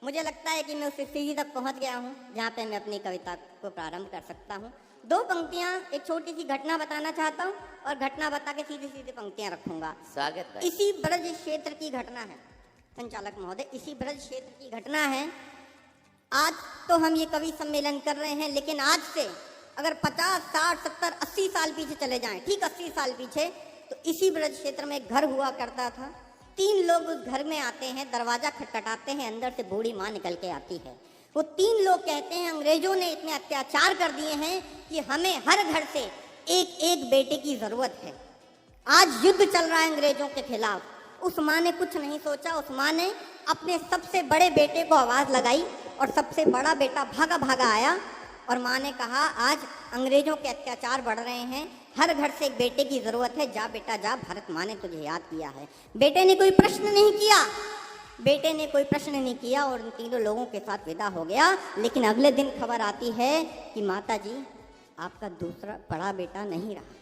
मुझे लगता है कि मैं उस स्थिति तक पहुंच गया हूं जहां पे मैं अपनी कविता को प्रारंभ कर सकता हूं। दो पंक्तियां, एक छोटी सी घटना बताना चाहता हूं और घटना बता के सीधी सीधी पंक्तियां रखूंगा। स्वागत है। इसी ब्रज क्षेत्र की घटना है संचालक महोदय, इसी ब्रज क्षेत्र की घटना है। आज तो हम ये कवि सम्मेलन कर रहे हैं, लेकिन आज से अगर 50, 60, 70, 80 साल पीछे चले जाएं, ठीक 80 साल पीछे, तो इसी ब्रज क्षेत्र में एक घर हुआ करता था। 3 लोग उस घर में आते हैं, दरवाजा खटखटाते हैं, अंदर से बूढ़ी माँ निकल के आती है। वो 3 लोग कहते हैं अंग्रेजों ने इतने अत्याचार कर दिए हैं कि हमें हर घर से एक एक बेटे की जरूरत है। आज युद्ध चल रहा है अंग्रेजों के खिलाफ। उस माँ ने कुछ नहीं सोचा, उस माँ ने अपने सबसे बड़े बेटे को आवाज लगाई और सबसे बड़ा बेटा भागा भागा आया और माँ ने कहा आज अंग्रेजों के अत्याचार बढ़ रहे हैं, हर घर से एक बेटे की जरूरत है, जा बेटा जा, भारत माँ ने तुझे याद किया है। बेटे ने कोई प्रश्न नहीं किया, बेटे ने कोई प्रश्न नहीं किया और उन 3 लोगों के साथ विदा हो गया। लेकिन अगले दिन खबर आती है कि माता जी आपका दूसरा बड़ा बेटा नहीं रहा,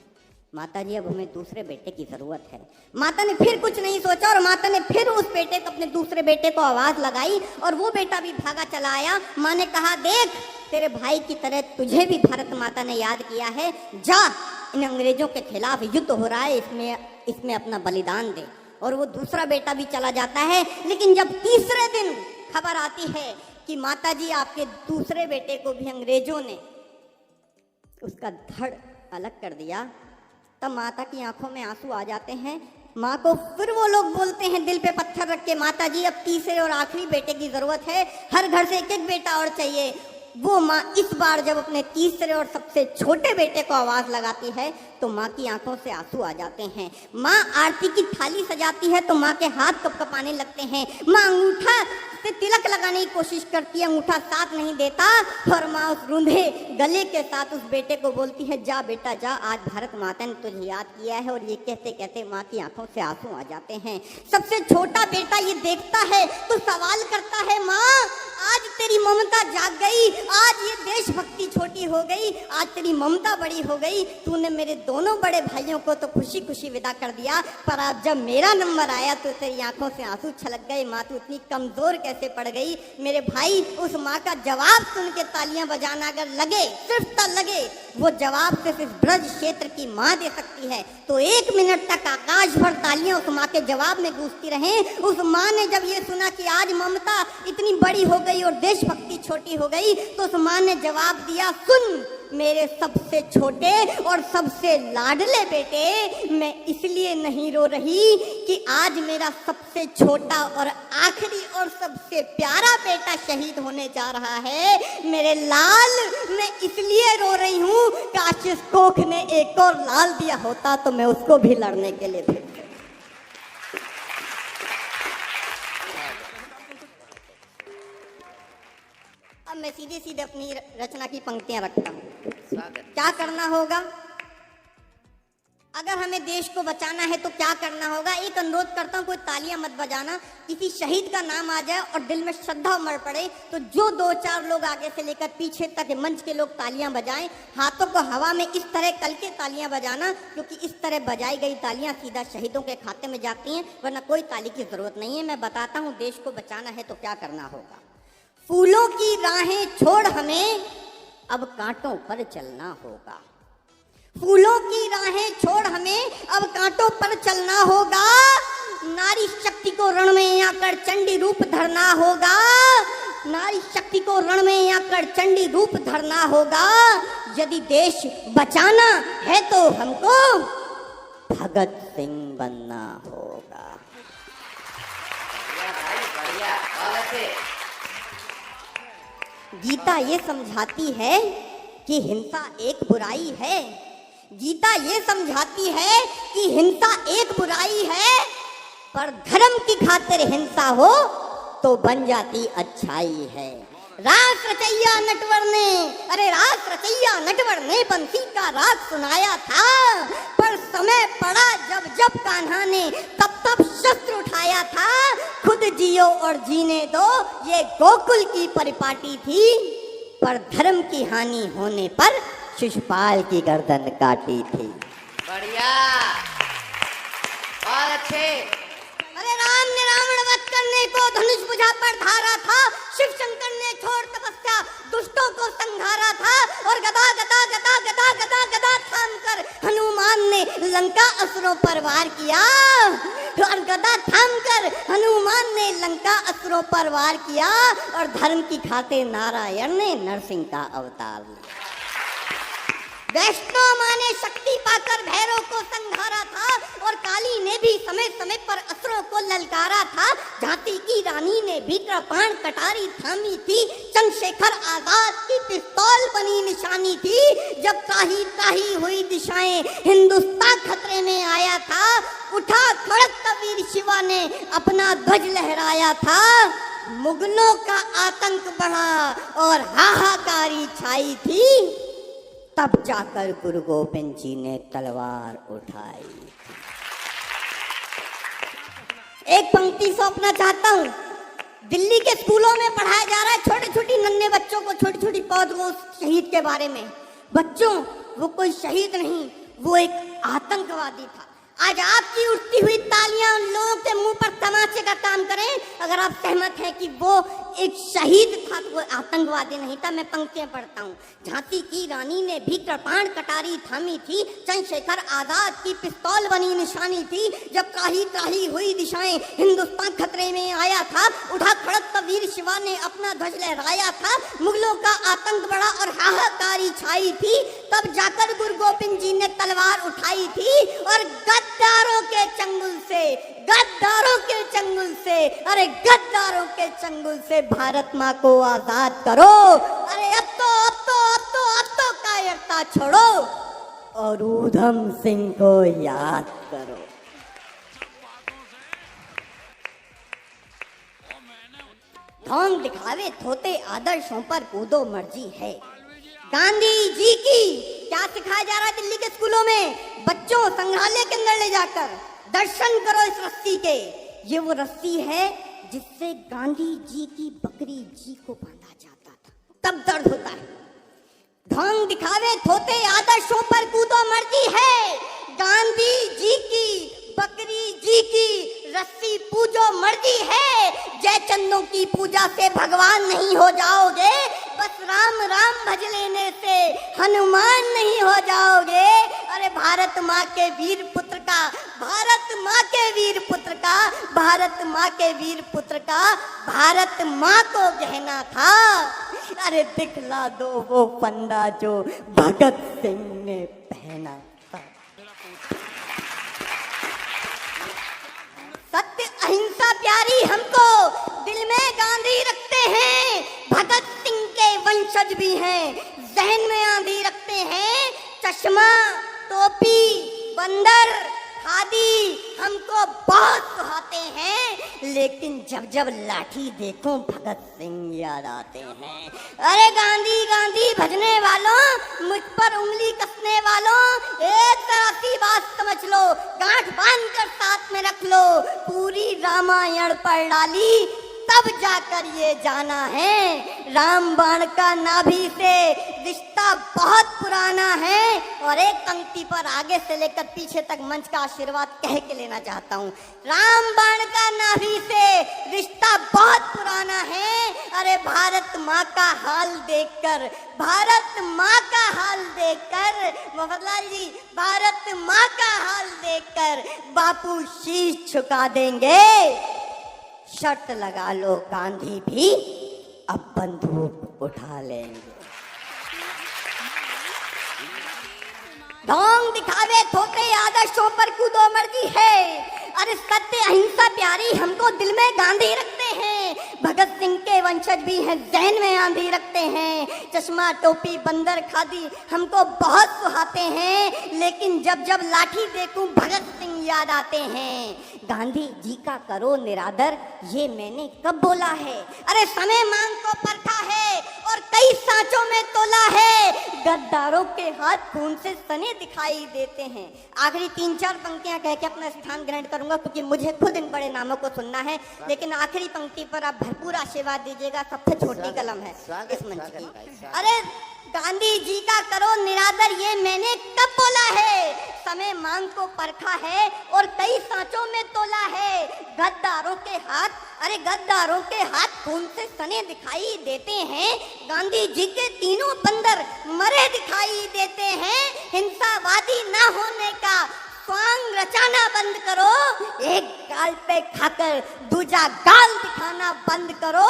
माता जी अब हमें दूसरे बेटे की जरूरत है। माता ने फिर कुछ नहीं सोचा और माता ने फिर उस बेटे को, अपने दूसरे बेटे को आवाज लगाई और वो बेटा भी भागा चला आया। माँ ने कहा देख तेरे भाई की तरह तुझे भी भारत माता ने याद किया है, जा इन अंग्रेजों के खिलाफ युद्ध हो रहा है, इसमें अपना बलिदान दे। और वो दूसरा बेटा भी चला जाता है। लेकिन जब तीसरे दिन खबर आती है कि माता जी आपके दूसरे बेटे को भी अंग्रेजों ने उसका धड़ अलग कर दिया, तब माता की आंखों में आंसू आ जाते हैं। माँ को फिर वो लोग बोलते हैं दिल पे पत्थर रख के, माता जी अब तीसरे और आखिरी बेटे की जरूरत है, हर घर से एक एक बेटा और चाहिए। वो माँ इस बार जब अपने तीसरे और सबसे छोटे बेटे को आवाज लगाती है तो माँ की आंखों से आंसू आ जाते हैं। माँ आरती की थाली सजाती है तो माँ के हाथ कपकपाने लगते हैं। माँ अंगूठा से तिलक लगाने की कोशिश करती है, अंगूठा साथ नहीं देता और माँ उस रूंधे गले के साथ उस बेटे को बोलती है जा बेटा जा, आज भारत माता ने तुझे याद किया है। और ये कहते कहते माँ की आंखों से आंसू आ जाते हैं। सबसे छोटा बेटा ये देखता है तो सवाल करता है माँ आज तेरी ममता जाग गई, आज ये देशभक्ति छोटी हो गई, आज तेरी ममता बड़ी हो गई, तूने मेरे दोनों बड़े भाइयों को तो खुशी खुशी विदा कर दिया, पर अब जब मेरा नंबर आया तो तेरी आंखों से आंसू छलक गए। माँ तू इतनी कमजोर कैसे पड़ गई। मेरे भाई उस माँ का जवाब सुन के तालियां बजाना अगर लगे, सिर्फ तब लगे, वो जवाब सिर्फ इस ब्रज क्षेत्र की माँ दे सकती है। तो 1 मिनट तक आकाश भर तालियां उस माँ के जवाब में गूंजती रहें। उस माँ ने जब ये सुना कि आज ममता इतनी बड़ी हो गई और देशभक्ति छोटी हो गई, तो उस माँ ने जवाब दिया सुन मेरे सबसे छोटे और सबसे लाडले बेटे, मैं इसलिए नहीं रो रही कि आज मेरा सबसे छोटा और आखिरी और सबसे प्यारा बेटा शहीद होने जा रहा है। मेरे लाल, मैं इसलिए रो रही हूँ काश इस कोख ने एक और लाल दिया होता तो मैं उसको भी लड़ने के लिए भेज। अब मैं सीधे सीधे अपनी रचना की पंक्तियां रखता हूँ। क्या करना होगा अगर हमें देश को बचाना है तो क्या करना होगा। एक अनुरोध करता हूँ, कोई तालियां मत बजाना, किसी शहीद का नाम आ जाए और दिल में श्रद्धा उमड़ पड़े तो जो 2-4 लोग आगे से लेकर पीछे तक मंच के लोग तालियां बजाएं, हाथों को हवा में इस तरह कल के तालियां बजाना, क्योंकि इस तरह बजाई गई तालियां सीधा शहीदों के खाते में जाती हैं, वरना कोई ताली की जरूरत नहीं है। मैं बताता हूँ देश को बचाना है तो क्या करना होगा। फूलों की राहें छोड़ हमें अब कांटों पर चलना होगा, फूलों की राहें छोड़ हमें अब कांटों पर चलना होगा। नारी शक्ति को रण में आकर चंडी रूप धरना होगा, नारी शक्ति को रण में आकर चंडी रूप धरना होगा। यदि देश बचाना है तो हमको भगत सिंह बनना होगा। गीता ये समझाती है कि हिंसा एक बुराई है, गीता ये समझाती है कि हिंसा एक बुराई है, पर धर्म की खातिर हिंसा हो तो बन जाती अच्छाई है। रास रचैया नटवर ने, अरे रास रचैया नटवर ने बंसी का राग सुनाया था, पर समय पड़ा जब जब कान्हा ने तब तब शस्त्र उठाया था। खुद जियो और जीने दो ये गोकुल की परिपाटी थी, पर धर्म की हानि होने पर शिशुपाल की गर्दन काटी थी। बढ़िया, और अच्छे। अरे राम ने रावण वध करने को धनुष बुझा पर धारा था, असुरों पर वार किया और गदा थामकर हनुमान ने लंका असुरों पर वार किया और धर्म की खातिर नारायण ने नरसिंह का अवतार लिया। वैष्णो माँ ने शक्ति पाकर भैरव को संहारा था और काली ने भी समय समय पर असुरों को ललकारा था। झांसी की रानी ने भी कृपाण कटारी थामी थी, चंद्रशेखर आजाद की पिस्तौल बनी निशानी थी। जब त्राही त्राही हुई दिशाएं हिंदुस्तान खतरे में आया था, उठा खड़क वीर शिवा ने अपना ध्वज लहराया था। मुगलों का आतंक बढ़ा और हाहाकारी छाई थी, तब जाकर गुरु गोविंद जी ने तलवार उठाई। एक पंक्ति सौंपना चाहता हूँ। दिल्ली के स्कूलों में पढ़ाया जा रहा है छोटे छोटे नन्हे बच्चों को, छोटी छोटी पौध को शहीद के बारे में। बच्चों, वो कोई शहीद नहीं, वो एक आतंकवादी था। आज आपकी उठती हुई तालियां उन लोगों के मुंह पर तमाचे का काम करें। अगर आप सहमत हैं कि वो एक शहीद था तो वो आतंकवादी नहीं था। मैं पंक्तियां पढ़ता हूँ। झांसी की रानी ने भी कृपाण कटारी थामी थी, चंद्रशेखर आजाद की पिस्तौल बनी निशानी थी। जब त्राही त्राही हुई दिशाएं हिंदुस्तान खतरे में आया था, उठा खड़क वीर शिवा ने अपना ध्वज लहराया था। मुगलों का आतंक बढ़ा और हाहाकारी छाई थी, तब जाकर गुरु गोविंद जी ने तलवार उठाई थी और गद्दारों के चंगुल से, गद्दारों के चंगुल से, अरे गद्दारों के चंगुल से भारत माँ को आजाद करो। अरे अब तो कायरता छोड़ो और ऊधम सिंह को याद करो। ढोंग दिखावे थोते आदर्शों पर कूदो मर्जी है। गांधी जी की क्या सिखाया जा रहा है दिल्ली के स्कूलों में? बच्चों, संग्रहालय के अंदर ले जाकर दर्शन करो इस रस्सी के। ये वो रस्सी है जिससे गांधी जी की बकरी जी को बांधा जाता था, तब दर्द होता है। ढोंग दिखावे थोते आदर्शों पर कूदो मर्जी है। गांधी जी की बकरी जी की रस्सी पूजो मर्जी है। जय चंदों की पूजा से भगवान नहीं हो जाओगे, बस राम राम भज लेने से हनुमान नहीं हो जाओगे। अरे भारत माँ के वीर पुत्र का, भारत माँ के वीर पुत्र का, भारत माँ के वीर पुत्र का भारत माँ को गहना था। अरे दिखला दो वो फंदा जो भगत सिंह ने पहना था। सत्य अहिंसा प्यारी हमको, दिल में गांधी रखते हैं। भगत सिंह के वंशज भी हैं, जहन में आंधी रखते हैं। चश्मा, टोपी, बंदर, खादी हमको बहुत सुहाते हैं, लेकिन जब जब लाठी देखो भगत सिंह याद आते हैं। अरे गांधी गांधी भजने वालों, मुझ पर उंगली कसने वालों, एक तरह की बात समझ लो, गांठ बांध कर साथ में रख लो। पूरी रामायण पढ़ डाली तब जाकर ये जाना है, राम बाण का नाभि से रिश्ता बहुत पुराना है। और एक पंक्ति पर आगे से लेकर पीछे तक मंच का आशीर्वाद कह के लेना चाहता हूँ। राम बाण का नाभि से रिश्ता बहुत पुराना है। अरे भारत माँ का हाल देखकर, भारत माँ का हाल देखकर, मोहनलाल जी, भारत माँ का हाल देखकर बापू शीश झुका देंगे। शर्त लगा लो गांधी भी अब बंदूक उठा लेंगे। ढोंग दिखावे थोते आदर्शों पर कूदो मर्जी है। अरे सत्य अहिंसा प्यारी हमको, दिल में गांधी रखते हैं। भगत सिंह के वंशज भी हैं, जहन में आंधी रखते हैं। चश्मा, टोपी, बंदर, खादी हमको बहुत सुहाते हैं, लेकिन जब जब लाठी देखूं भगत सिंह याद आते हैं। गांधी जी का करो निरादर, ये मैंने कब बोला है? अरे समय मांग को परखा है और कई सांचों में तोला है। गद्दारों के हाथ खून से सने दिखाई देते हैं। आखिरी 3-4 पंक्तियां कह के अपना स्थान ग्रहण करूंगा, क्योंकि मुझे खुद इन बड़े नामों को सुनना है। लेकिन आखिरी पंक्ति पर आप भरपूर आशीर्वाद दीजिएगा, सबसे छोटी कलम है इस मंच की। अरे गांधी जी का करो निरादर, ये मैंने कब बोला है? समय मांग को परखा है और कई सांचों में तोला है। गद्दारों के हाथ, अरे गद्दारों के हाथ खून से सने दिखाई देते हैं। गांधी जी के तीनों बंदर मरे दिखाई देते हैं। हिंसावादी ना होने का स्वांग रचाना बंद करो, एक गाल पे खाकर दूजा गाल दिखाना बंद करो।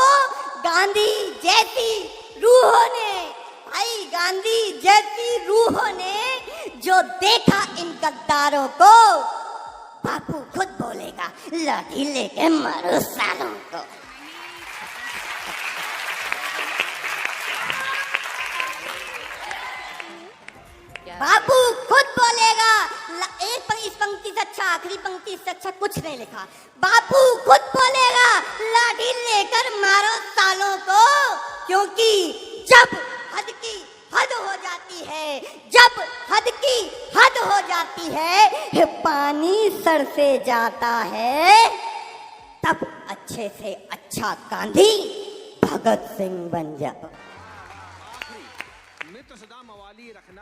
गांधी जैसी रूहों ने, भाई गांधी जैसी रूहों ने जो देखा इन गद्दारों को, बापू खुद बोलेगा लाठी लेके मारो सालों को। बापू खुद बोलेगा, इस पंक्ति से अच्छा, आखिरी पंक्ति से अच्छा कुछ नहीं लिखा। बापू खुद बोलेगा लाठी लेकर मारो सालों को, क्योंकि जब हद की हद हो जाती है, जब हद की हद हो जाती है, पानी सर से जाता है, तब अच्छे से अच्छा गांधी भगत सिंह बन जाओ। मित्र सदा मवाली रखना।